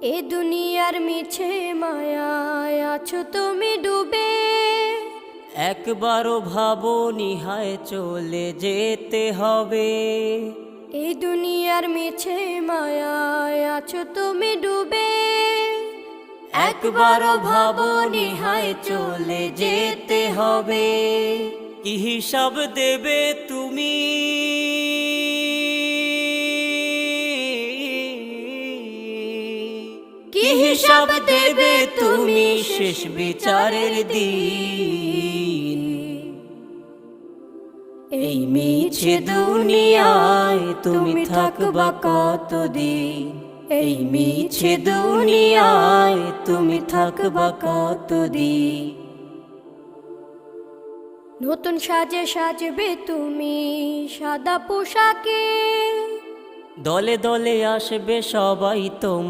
এ দুনিয়ার মিছে মায়ায় আছো তুমি ডুবে, একবারও ভাবো নিহায় চলে যেতে হবে। এই দুনিয়ার মিছে মায়ায় আছো তুমি ডুবে, একবারও ভাবো নিহায় চলে যেতে হবে। কি হিসাব দেবে তুমি, কি হিসাব দেবে তুমি শেষ বিচারের দিন। এই মিছে দুনিয়ায় তুমি থাকবা কতদিন, এই মিছে দুনিয়ায় তুমি থাকবা কতদিন। নতুন সাজে সাজবে তুমি সাদা পোশাকে, দলে দলে আসবে সবাই তোমার